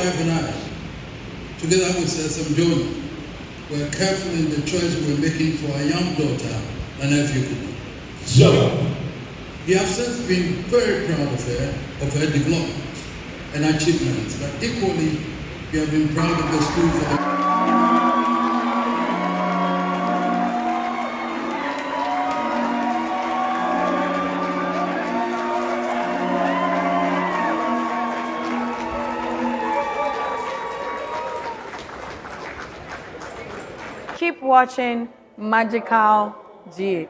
wife and I, together with Sir Jonah, were careful in the choice we were making for our young daughter, Anefikubu. Sure. We have since been very proud of her development and achievements, but equally, we have been proud of the school for the Keep watching Magikal GH.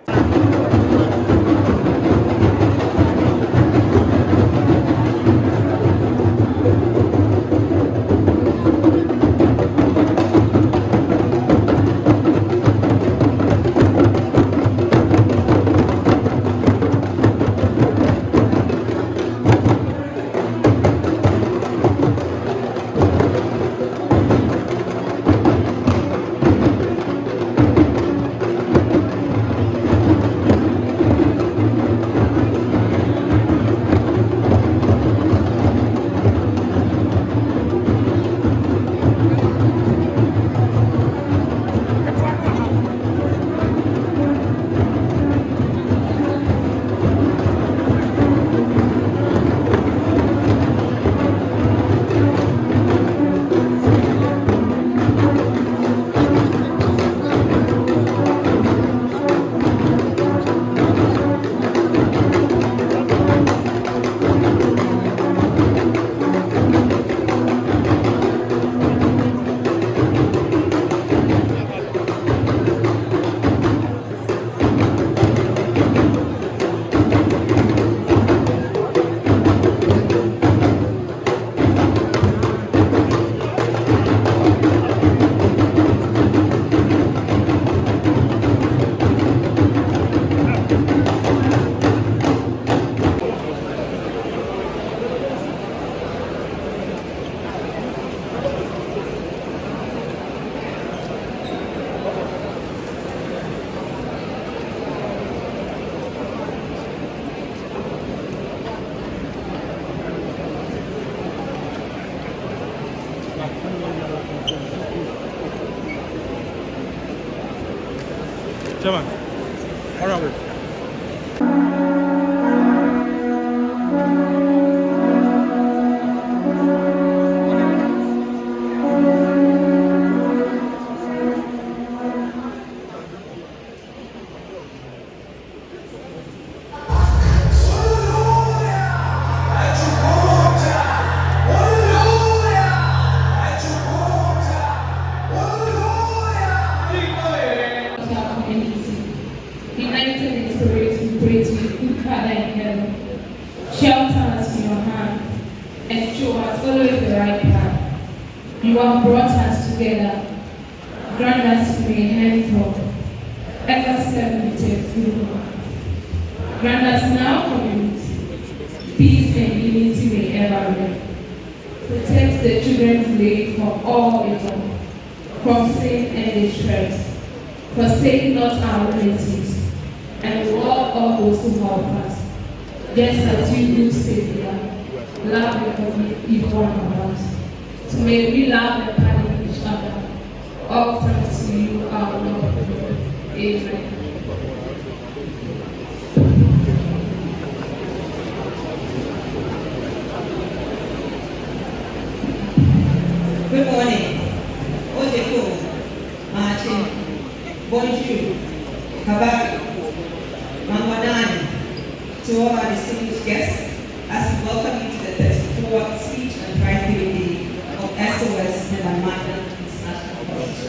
Chairman, honorable. Shelter us in your hand and show us always the right path. You have brought us together. Grant us to be handful, ever celebrated through. Grant us now community, peace and unity may ever reign. Protect the children's day from all evil, from sin and distress. Forsake not our relatives, and reward all those who help us. Just as you do, Savior, love and forgive one another. So may we love and pardon each other. All thanks to you, our Lord. Amen. Good morning. Ojeko, Martin, bonjour, Kabari, Manwanani. To all our distinguished guests, as we welcome you to the 34th speech and prize giving day of SOS Nevermind International College.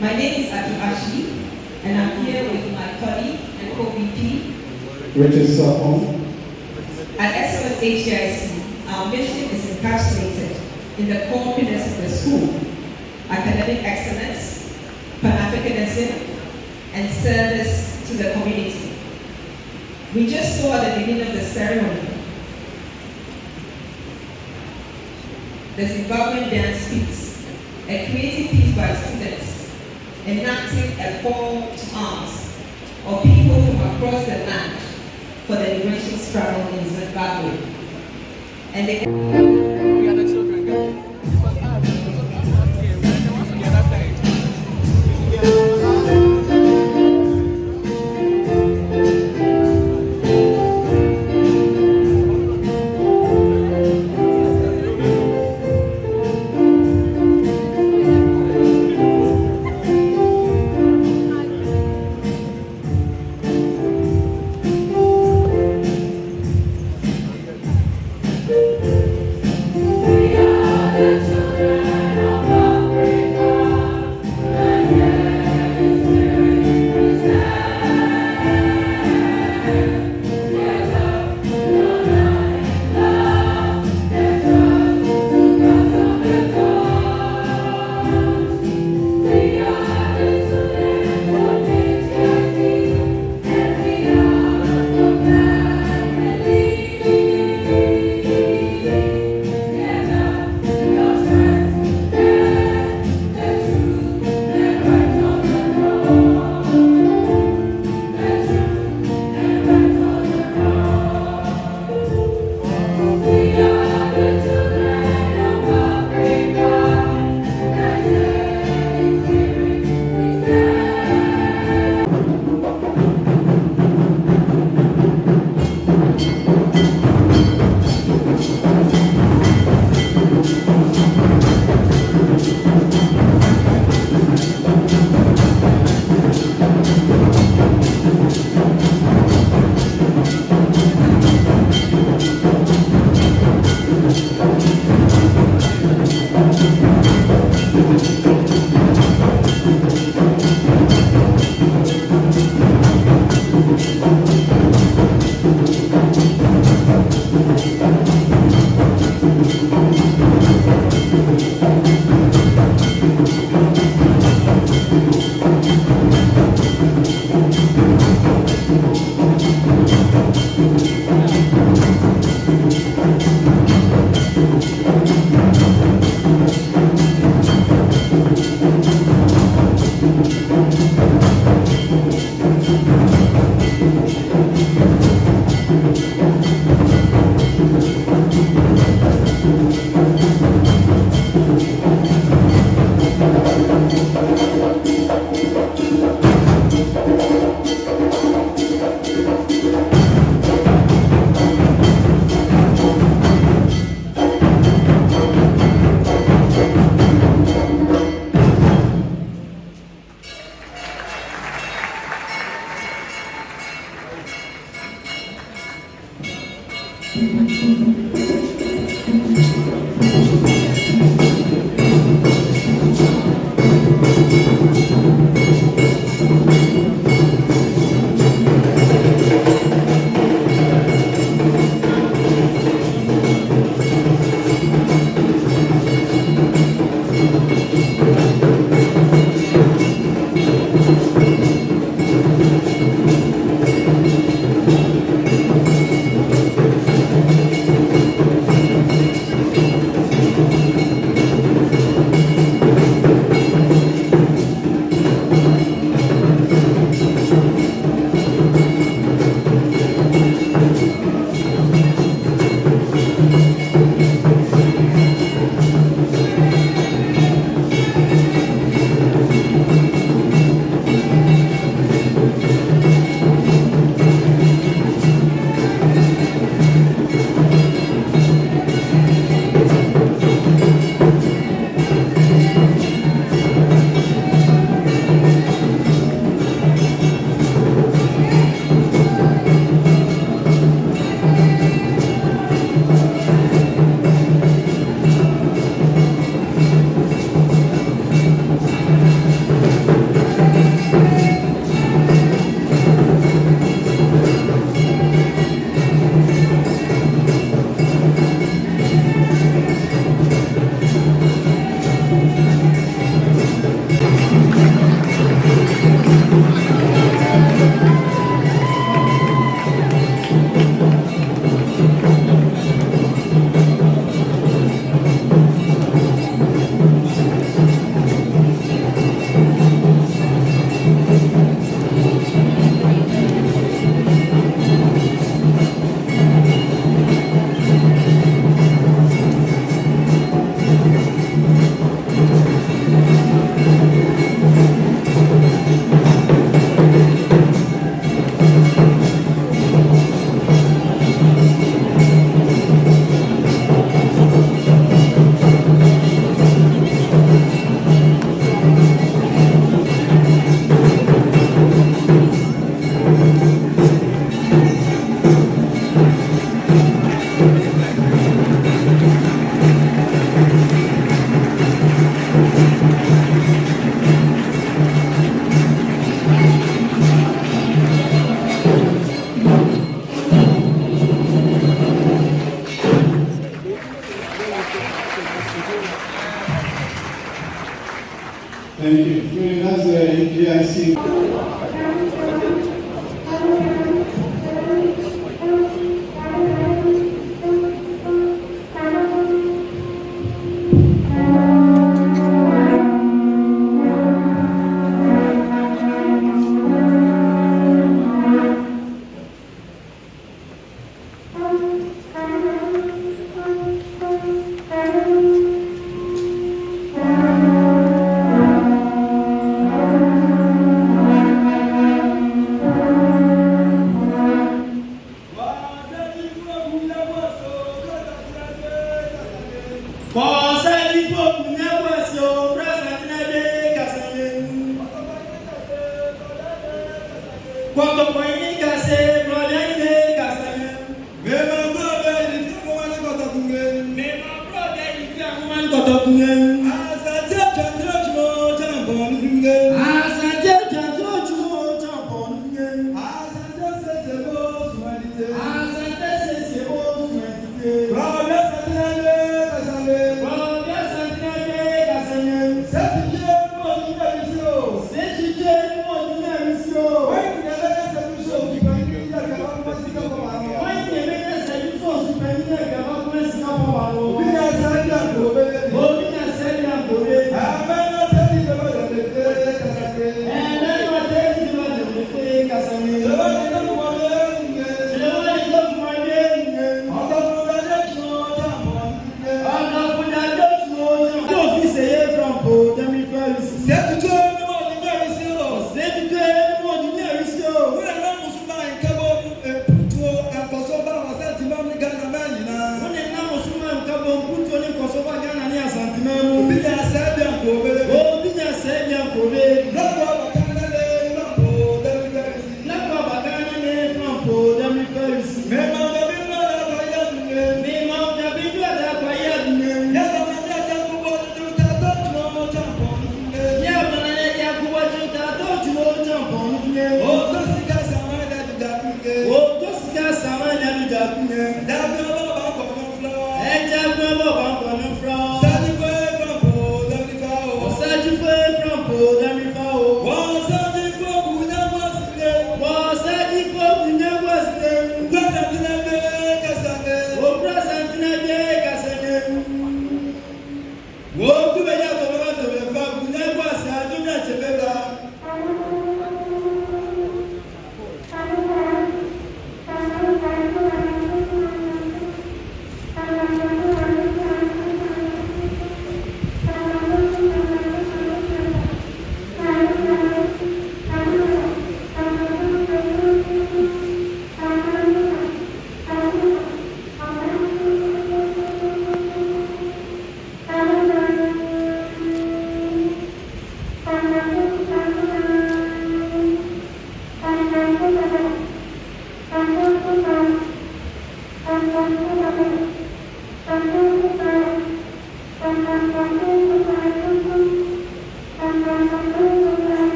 My name is Ashi, and I'm here with my colleague and co-VP, Richard Sopon. At SOS HIC, our mission is encapsulated in the core pillars of the school: academic excellence, Pan-Africanism, and service to the community. We just saw at the beginning of the ceremony the Zimbabwean dance piece, a creative piece by students enacting a call to arms of people from across the land for the liberation struggle in Zimbabwe. And they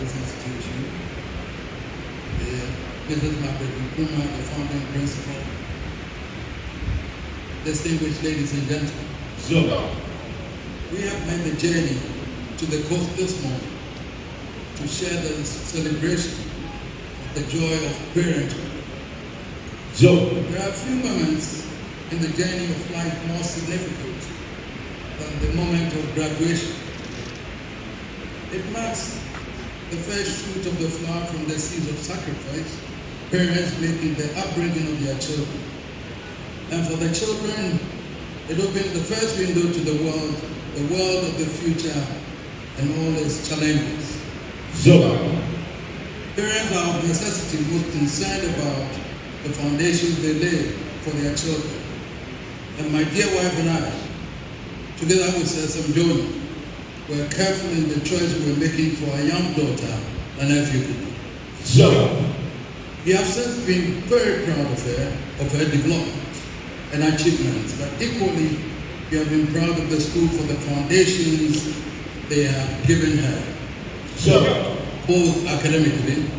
This institution, Mrs. Magikal, the founding principal, distinguished ladies and gentlemen, we have made the journey to the coast this morning to share the celebration of the joy of parenthood. There are few moments in the journey of life more significant than the moment of graduation. It marks the first fruit of the flower from the seeds of sacrifice, parents making the upbringing of their children. And for the children, it opens the first window to the world of the future and all its challenges. Parents are of necessity most concerned about the foundations they lay for their children. And my dear wife and I, together with Sir Jonah, were careful in the choice we were making for our young daughter and nephew. We have since been very proud of her development and achievements, but equally we have been proud of the school for the foundations they have given her, both academically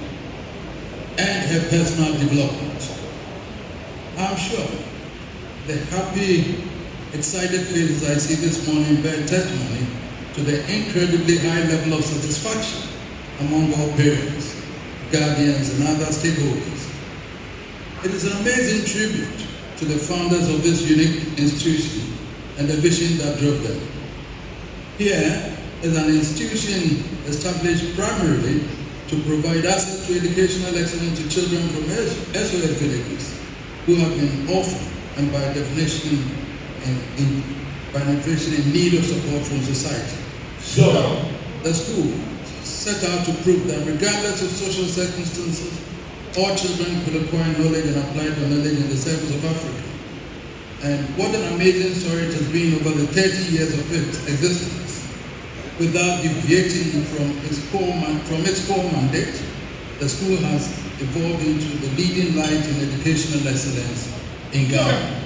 and her personal development. I'm sure the happy, excited faces I see this morning bear testimony to the incredibly high level of satisfaction among all parents, guardians, and other stakeholders. It is an amazing tribute to the founders of this unique institution and the vision that drove them. Here is an institution established primarily to provide access to educational excellence to children from SOS villages who have been orphaned and by definition in need of support from society. The school set out to prove that regardless of social circumstances, all children could acquire knowledge and apply the knowledge in the service of Africa. And what an amazing story it has been over the 30 years of its existence. Without deviating from its core mandate, the school has evolved into the leading light in educational excellence in Ghana.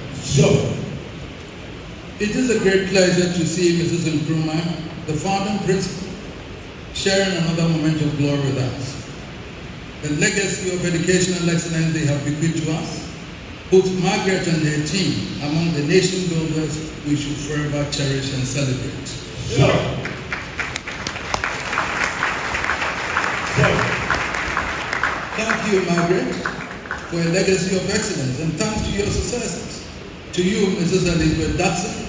It is a great pleasure to see Mrs. Nkrumah, the founding principal, sharing another moment of glory with us. The legacy of educational excellence they have bequeathed to us puts Margaret and her team among the nation builders we should forever cherish and celebrate. Thank you, Margaret, for a legacy of excellence, and thanks to your successors, to you, Mrs. Elizabeth Dutson,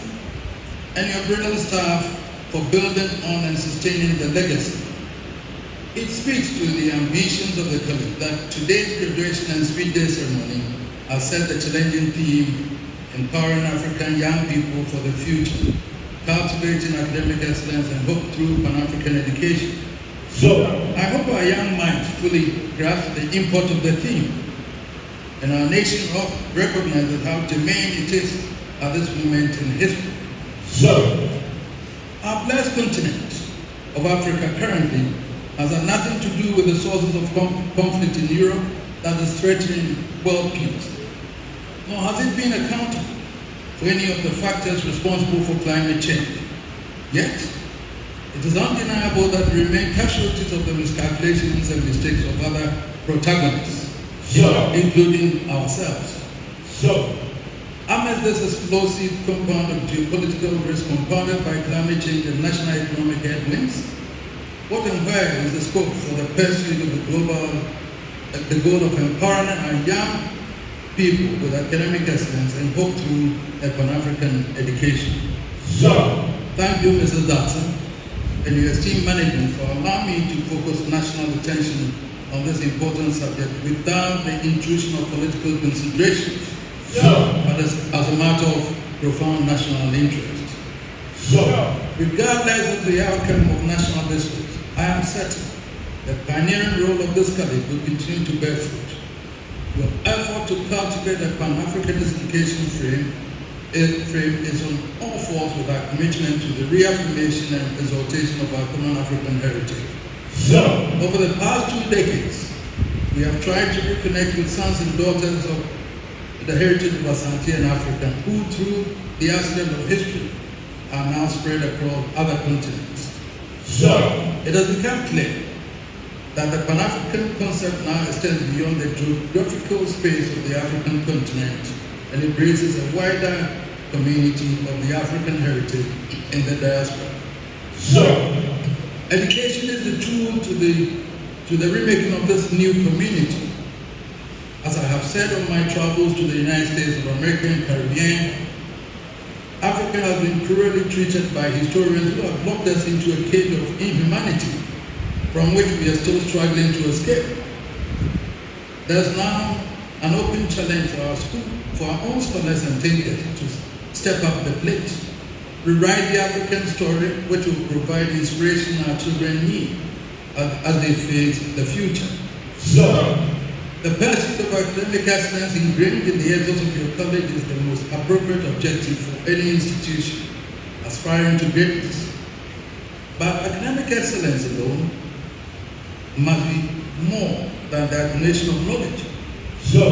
and your brilliant staff for building on and sustaining the legacy. It speaks to the ambitions of the college that today's graduation and speed day ceremony has set the challenging theme, empowering African young people for the future, cultivating academic excellence and hope through Pan-African education. I hope our young minds fully grasp the import of the theme, and our nation recognizes how germane it is at this moment in history. Our blessed continent of Africa currently has had nothing to do with the sources of conflict in Europe that is threatening world peace, nor has it been accountable for any of the factors responsible for climate change. Yet, it is undeniable that we remain casualties of the miscalculations and mistakes of other protagonists, including ourselves. So, amidst this explosive compound of geopolitical risk compounded by climate change and national economic headwinds, what and where is the scope for the pursuit of the goal of empowering our young people with academic excellence and hope through a Pan-African education? so, Thank you, Mrs. Dotson, and your esteemed management for allowing me to focus national attention on this important subject without the intrusion of political considerations, but as a matter of profound national interest. so, Regardless of the outcome of national discourse, I am certain the pioneering role of this college will continue to bear fruit. Your effort to cultivate a Pan-Africanist education frame is on all fours with our commitment to the reaffirmation and exaltation of our common African heritage. so, Over the past 2 decades, we have tried to reconnect with sons and daughters of the heritage of Asantehene Africa, who through the accident of history are now spread across other continents. so, It has become clear that the Pan-African concept now extends beyond the geographical space of the African continent and embraces a wider community of the African heritage in the diaspora. so, Education is the tool to the remaking of this new community. As I have said on my travels to the United States of America and Caribbean, Africa has been cruelly treated by historians who have locked us into a cage of inhumanity from which we are still struggling to escape. There's now an open challenge for our own scholars and thinkers to step up the plate, rewrite the African story, which will provide inspiration our children need as they face the future. so, The pursuit of academic excellence ingrained in the ethos of your college is the most appropriate objective for any institution aspiring to greatness. But academic excellence alone must be more than the accumulation of knowledge. so,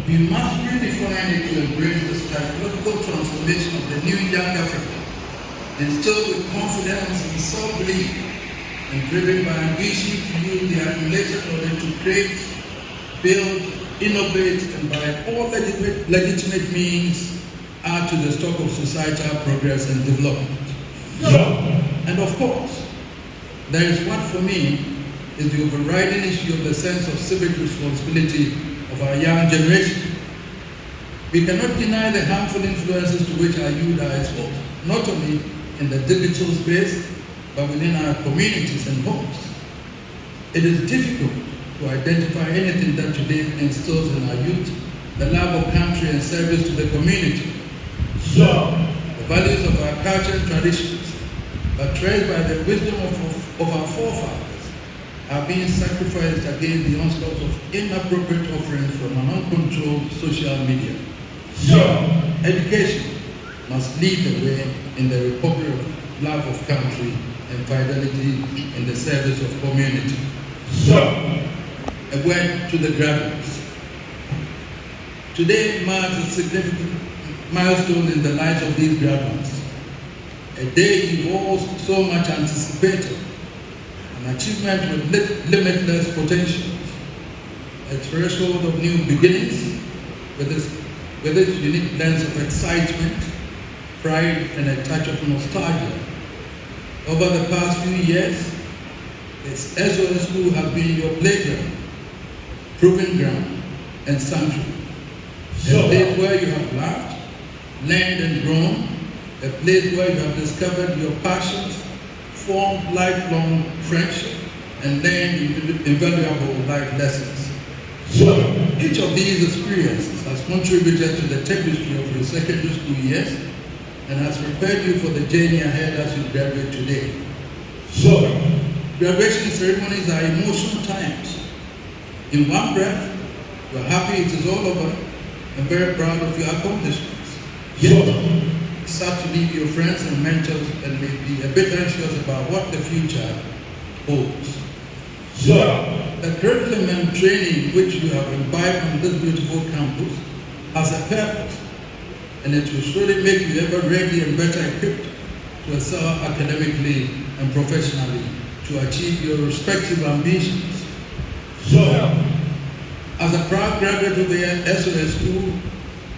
We must redefine it to embrace the psychological transformation of the new young Africa, instilled with confidence and self-belief, and driven by ambition to use the accumulated knowledge to create, build, innovate, and by all legitimate means add to the stock of societal progress and development. so, And of course, there is what for me is the overriding issue of the sense of civic responsibility of our young generation. We cannot deny the harmful influences to which our youth are exposed, not only in the digital space, but within our communities and homes. It is difficult to identify anything that today instills in our youth the love of country and service to the community. so, The values of our culture and traditions, but traced by the wisdom of our forefathers, are being sacrificed against the onslaught of inappropriate offerings from an uncontrolled social media. so, Education must lead the way in the recovery of love of country and fidelity in the service of community. so, A word to the graduates. Today marks a significant milestone in the lives of these graduates. A day you've all so much anticipated, an achievement with limitless potential, a threshold of new beginnings with its unique blends of excitement, pride, and a touch of nostalgia. Over the past few years, this SOS school has been your playground, proving ground, and sanctuary. A place where you have laughed, learned and grown, a place where you have discovered your passions, formed lifelong friendship, and learned invaluable life lessons. so, Each of these experiences has contributed to the tapestry of your secondary school years and has prepared you for the journey ahead as you graduate today. so, Graduation ceremonies are emotional times. In one breath, you're happy it is all over and very proud of your accomplishments. Yet, sad to leave your friends and mentors and may be a bit anxious about what the future holds. so, The curriculum and training which you have imbibed on this beautiful campus has a purpose, and it will surely make you ever ready and better equipped to excel academically and professionally to achieve your respective ambitions. so, As a proud graduate of the SOS School,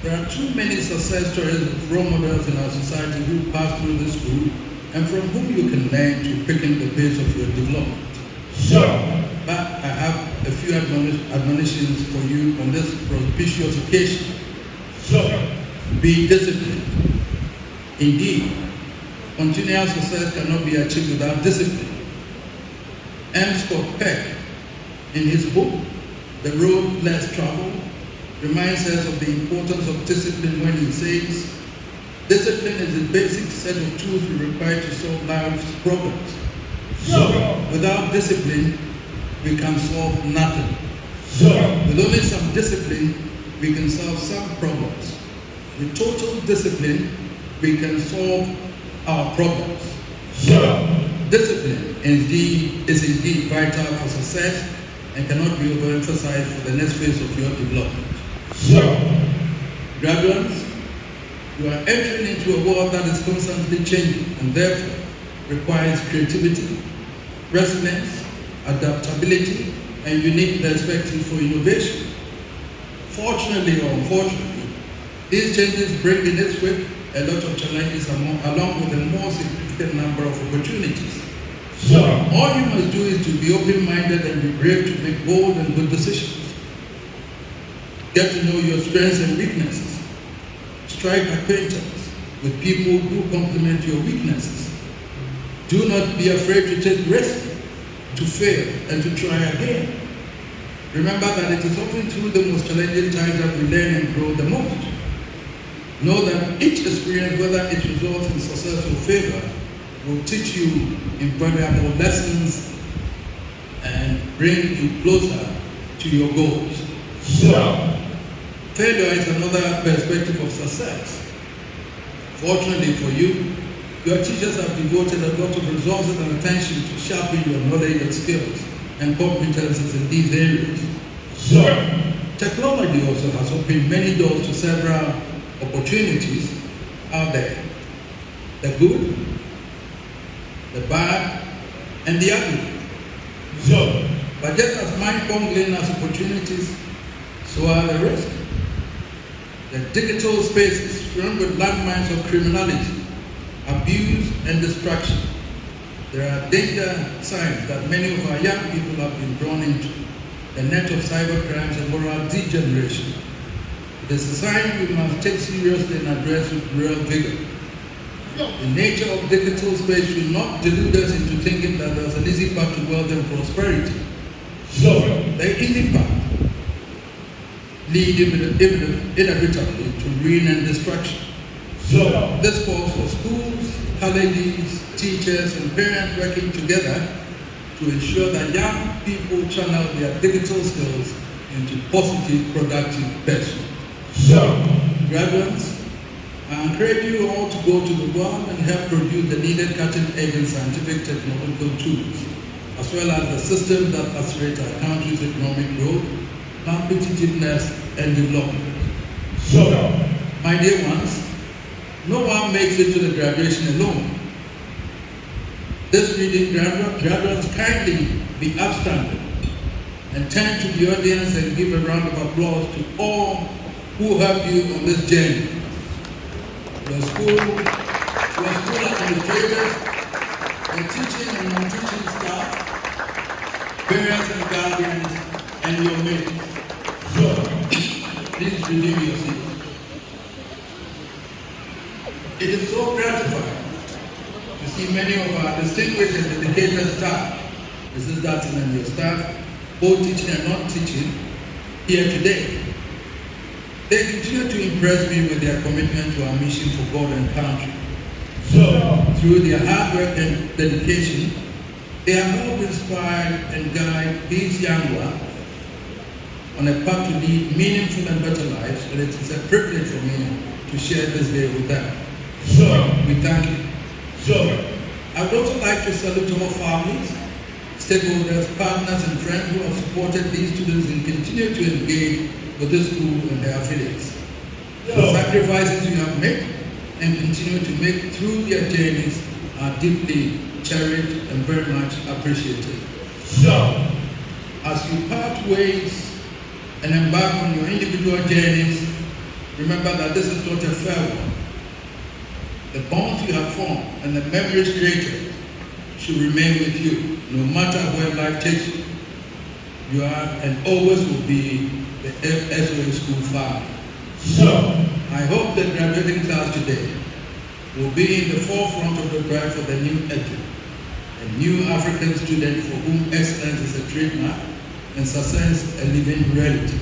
There are too many success stories of role models in our society who passed through this school and from whom you can learn to quicken the pace of your development. Sure. But I have a few admonitions for you on this propitious occasion. Sure. Be disciplined. Indeed, continual success cannot be achieved without discipline. M. Scott Peck, in his book, The Road Less Traveled, reminds us of the importance of discipline when he says, discipline is the basic set of tools we require to solve life's problems. Sure. Without discipline, we can solve nothing. Sure. With only some discipline, we can solve some problems. With total discipline, we can solve our problems. Sure. Discipline is indeed vital for success and cannot be overemphasized for the next phase of your development. Sure. Graduates, you are entering into a world that is constantly changing and therefore requires creativity, resilience, adaptability, and unique perspective for innovation. Fortunately or unfortunately, these changes bring in its wake a lot of challenges along with a more significant number of opportunities. Sure. All you must do is to be open-minded and be brave to make bold and good decisions. Get to know your strengths and weaknesses. Strike acquaintance with people who complement your weaknesses. Do not be afraid to take risks, to fail, and to try again. Remember that it is often through the most challenging times that we learn and grow the most. Know that each experience, whether it results in success or failure, will teach you invaluable lessons and bring you closer to your goals. Sure. Failure is another perspective of success. Fortunately for you, your teachers have devoted a lot of resources and attention to sharpen your knowledge and skills and competences in these areas. Sure. Technology also has opened many doors to several opportunities out there. The good, the bad, and the ugly. Sure. But just as mind-boggling as opportunities, so are the risks. The digital space is filled with landmines of criminality, abuse, and destruction. There are danger signs that many of our young people have been drawn into, the net of cybercrimes and moral degeneration. It is a sign we must take seriously and address with real vigor. The nature of digital space should not delude us into thinking that there's an easy path to wealth and prosperity. Sure. The easy path leads inevitably to ruin and destruction. Sure. This calls for schools, colleges, teachers, and parents working together to ensure that young people channel their digital skills into positive, productive pursuits. Sure. Graduates, I encourage you all to go to the world and help produce the needed cutting-edge and scientific technological tools, as well as the systems that accelerate our country's economic growth, competitiveness, and development. Sure. My dear ones, no one makes it to the graduation alone. This reading, graduates kindly be upstanding and turn to the audience and give a round of applause to all who helped you on this journey. Your school administrators, your teaching and non-teaching staff, parents and guardians, and your mates. Please redeem your seats. It is so gratifying to see many of our distinguished and dedicated staff, Mrs. Datton and your staff, both teaching and non-teaching, here today. They continue to impress me with their commitment to our mission for God and country. Through their hard work and dedication, they have helped inspire and guide these young ones on a path to lead meaningful and better lives, and it is a privilege for me to share this day with them. We thank you. I would also like to salute our families, stakeholders, partners, and friends who have supported these students and continue to engage with this school and their affiliates. The sacrifices you have made and continue to make through their journeys are deeply cherished and very much appreciated. As you part ways and embark on your individual journeys, remember that this is not a farewell. The bonds you have formed and the memories created should remain with you, no matter where life takes you. You are and always will be the SOA School family. So, I hope the graduating class today will be in the forefront of the drive for the new Edu, a new African student for whom excellence is a trademark and success a living reality.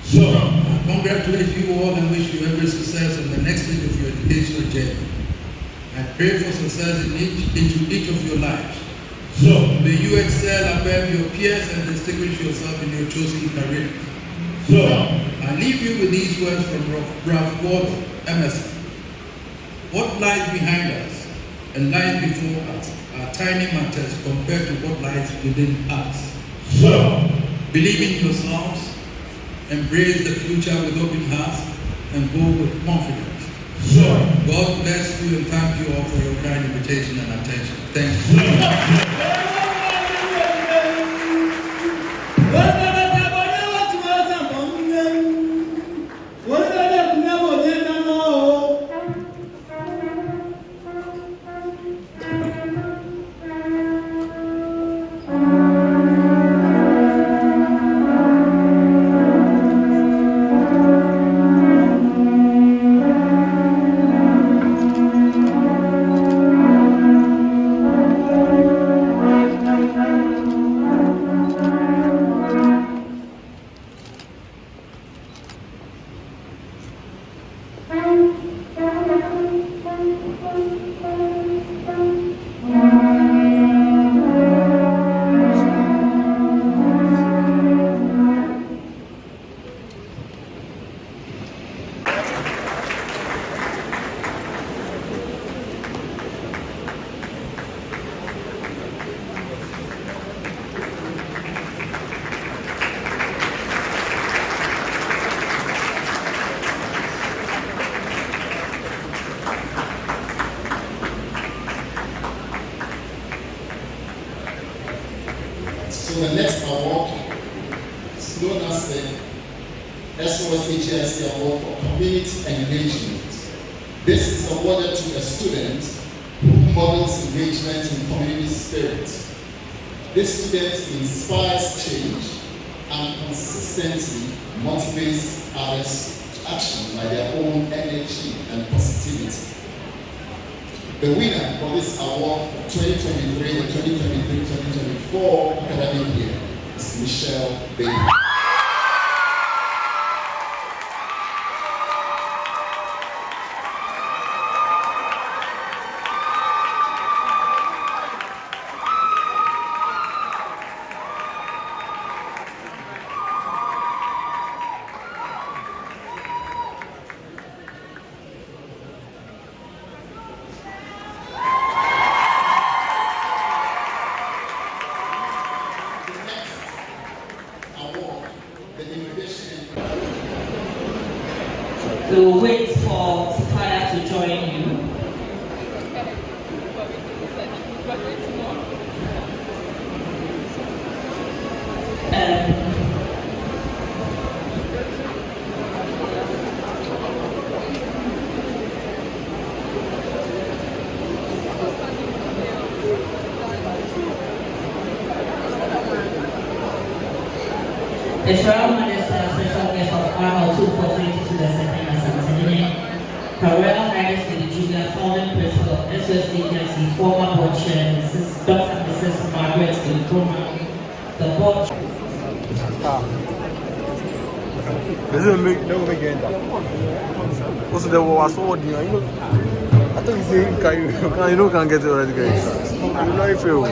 so, I congratulate you all and wish you every success on the next stage of your educational journey. I pray for success into each of your lives. so, May you excel above your peers and distinguish yourself in your chosen career. so, I leave you with these words from Ralph Waldo Emerson. What lies behind us and lies before us are tiny matters compared to what lies within us. so, Believe in yourselves, embrace the future with open hearts, and go with confidence. so. God bless you and thank you all for your kind invitation and attention. Thank you. So the next award is known as the SOS Award for Community Engagement. This is awarded to a student who models engagement in community spirit. This student inspires change and consistently motivates others to action by their own energy and positivity. The winner for this award for 2023 and 2023-2024 academic year is Michelle Bailey. We'll wait for Tikaya to join you. The Royal Majesty and Special Guest of Honor Otumfuo to the second Asantehene, Her Royal Highness the Junior Founding Principal of SOS Agency, former board chair, Dr. and Mrs. Margaret Nkrumah, the board chair. Doesn't make no again. Also, there was one, you know. I thought you say you can't get it already, guys. You know if you.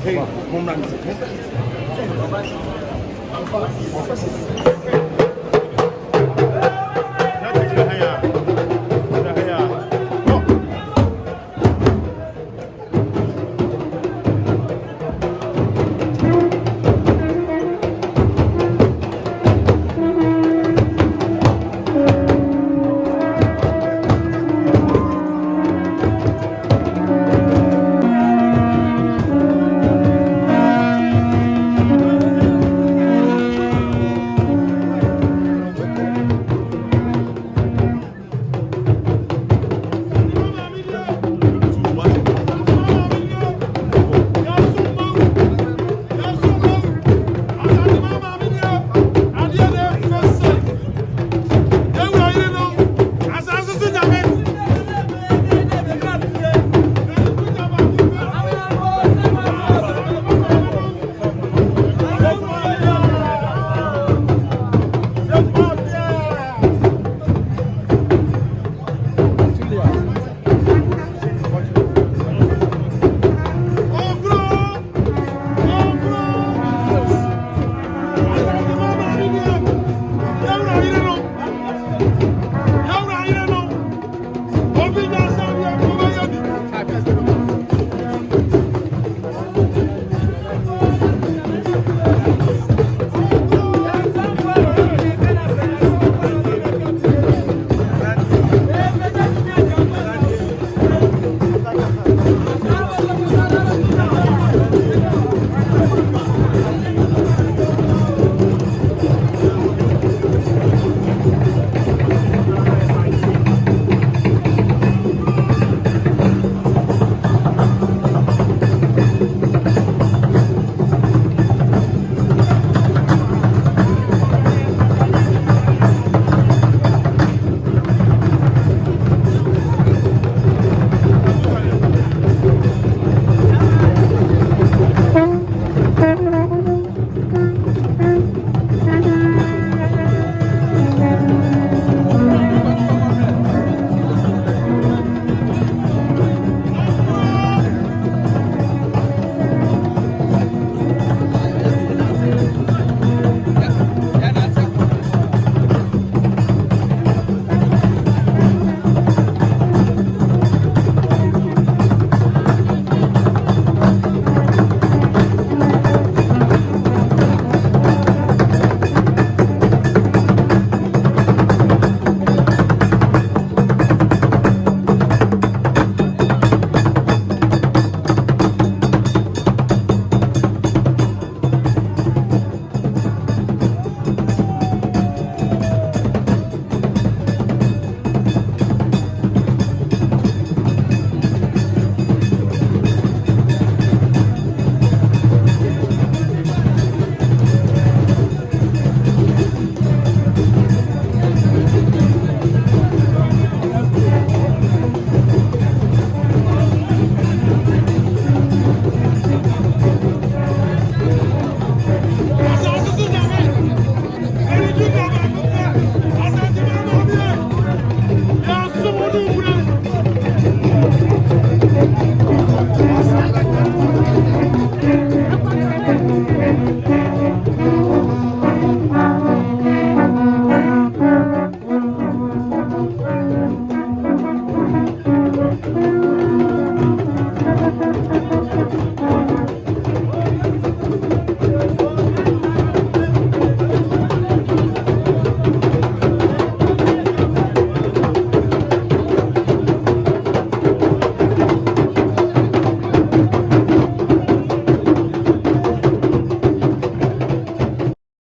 Hey, home run.